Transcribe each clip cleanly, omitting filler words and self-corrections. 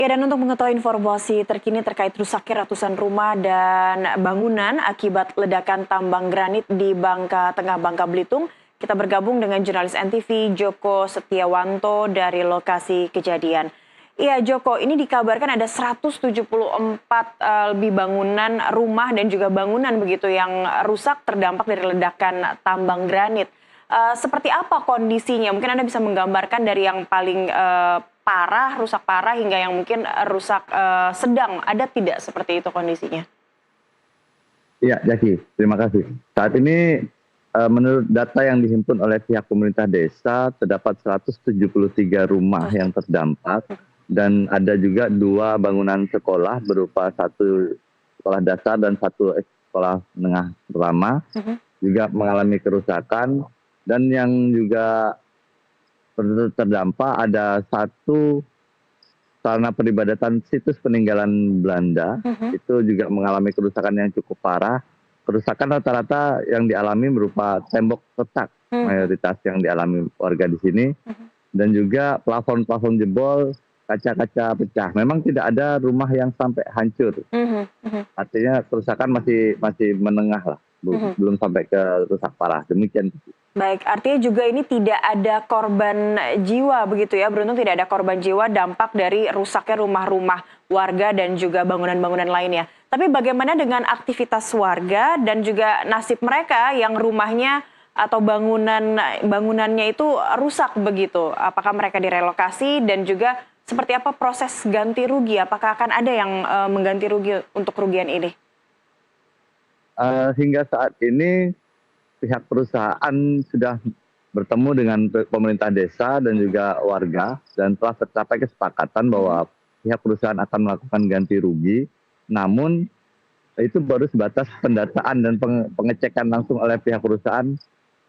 Ya, dan untuk mengetahui informasi terkini terkait rusaknya ratusan rumah dan bangunan akibat ledakan tambang granit di Bangka Tengah, Bangka Belitung, kita bergabung dengan jurnalis NTV Joko Setiawanto dari lokasi kejadian. Iya Joko, ini dikabarkan ada 174 lebih bangunan rumah dan juga bangunan begitu yang rusak terdampak dari ledakan tambang granit. Seperti apa kondisinya? Mungkin Anda bisa menggambarkan dari yang paling parah, rusak parah hingga yang mungkin rusak sedang. Ada tidak seperti itu kondisinya? Iya, Jaki, terima kasih. Saat ini menurut data yang dihimpun oleh pihak pemerintah desa, terdapat 173 rumah yang terdampak dan ada juga 2 bangunan sekolah berupa 1 sekolah dasar dan 1 sekolah menengah pertama juga mengalami kerusakan, dan yang juga terdampak ada 1 sarana peribadatan situs peninggalan Belanda, itu juga mengalami kerusakan yang cukup parah. Kerusakan rata-rata yang dialami berupa tembok retak, mayoritas yang dialami warga di sini, dan juga plafon-plafon jebol, kaca-kaca pecah. Memang tidak ada rumah yang sampai hancur, artinya kerusakan masih menengah lah, belum sampai ke rusak parah, demikian. Baik, artinya juga ini tidak ada korban jiwa begitu ya, beruntung tidak ada korban jiwa dampak dari rusaknya rumah-rumah warga dan juga bangunan-bangunan lainnya. Tapi bagaimana dengan aktivitas warga dan juga nasib mereka yang rumahnya atau bangunannya itu rusak begitu? Apakah mereka direlokasi dan juga seperti apa proses ganti rugi? Apakah akan ada yang mengganti rugi untuk kerugian ini? Hingga saat ini pihak perusahaan sudah bertemu dengan pemerintah desa dan juga warga, dan telah tercapai kesepakatan bahwa pihak perusahaan akan melakukan ganti rugi. Namun itu baru sebatas pendataan dan pengecekan langsung oleh pihak perusahaan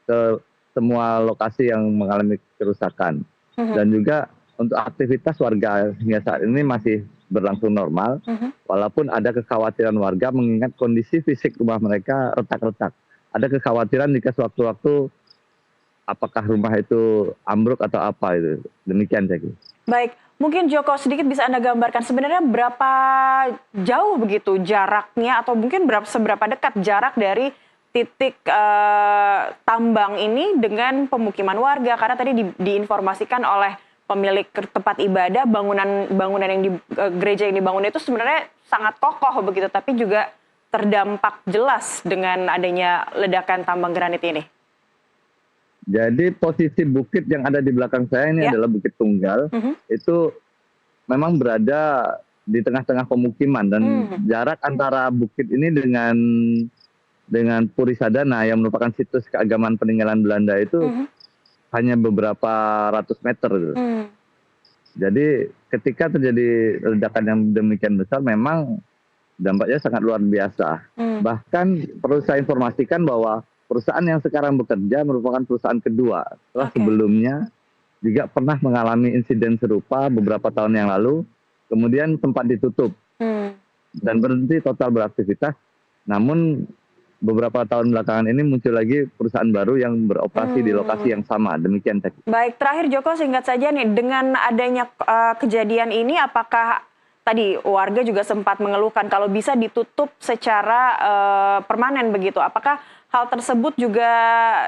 ke semua lokasi yang mengalami kerusakan. Dan juga untuk aktivitas warga hingga saat ini masih berlangsung normal, walaupun ada kekhawatiran warga mengingat kondisi fisik rumah mereka retak-retak. Ada kekhawatiran jika sewaktu-waktu apakah rumah itu ambruk atau apa itu. Demikian, Jaki. Baik, mungkin Joko sedikit bisa Anda gambarkan sebenarnya berapa jauh begitu jaraknya atau mungkin seberapa dekat jarak dari titik tambang ini dengan pemukiman warga, karena tadi diinformasikan oleh pemilik tempat ibadah bangunan yang di gereja yang dibangun itu sebenarnya sangat kokoh begitu, tapi juga terdampak jelas dengan adanya ledakan tambang granit ini. Jadi posisi bukit yang ada di belakang saya ini adalah Bukit Tunggal. Itu memang berada di tengah-tengah pemukiman, dan jarak antara bukit ini dengan Puri Sadana yang merupakan situs keagamaan peninggalan Belanda itu hanya beberapa ratus meter. Jadi ketika terjadi ledakan yang demikian besar, memang dampaknya sangat luar biasa. Bahkan perlu saya informasikan bahwa perusahaan yang sekarang bekerja merupakan perusahaan kedua. Setelah sebelumnya juga pernah mengalami insiden serupa beberapa tahun yang lalu, kemudian sempat ditutup dan berhenti total beraktivitas. Namun beberapa tahun belakangan ini muncul lagi perusahaan baru yang beroperasi di lokasi yang sama. Demikian. Baik, terakhir Joko, singkat saja nih, dengan adanya kejadian ini apakah tadi warga juga sempat mengeluhkan kalau bisa ditutup secara permanen begitu. Apakah hal tersebut juga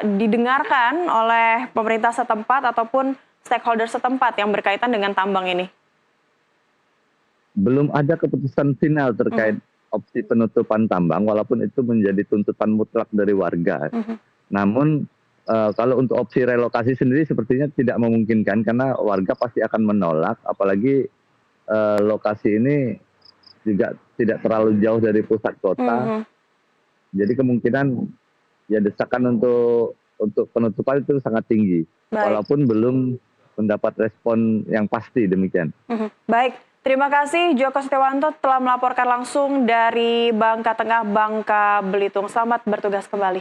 didengarkan oleh pemerintah setempat ataupun stakeholder setempat yang berkaitan dengan tambang ini? Belum ada keputusan final terkait opsi penutupan tambang, walaupun itu menjadi tuntutan mutlak dari warga. Namun kalau untuk opsi relokasi sendiri sepertinya tidak memungkinkan, karena warga pasti akan menolak, apalagi lokasi ini juga tidak terlalu jauh dari pusat kota. Jadi kemungkinan ya desakan untuk penutupan itu sangat tinggi. Walaupun belum mendapat respon yang pasti, demikian. Baik, terima kasih Joko Setiawanto telah melaporkan langsung dari Bangka Tengah, Bangka Belitung. Selamat bertugas kembali.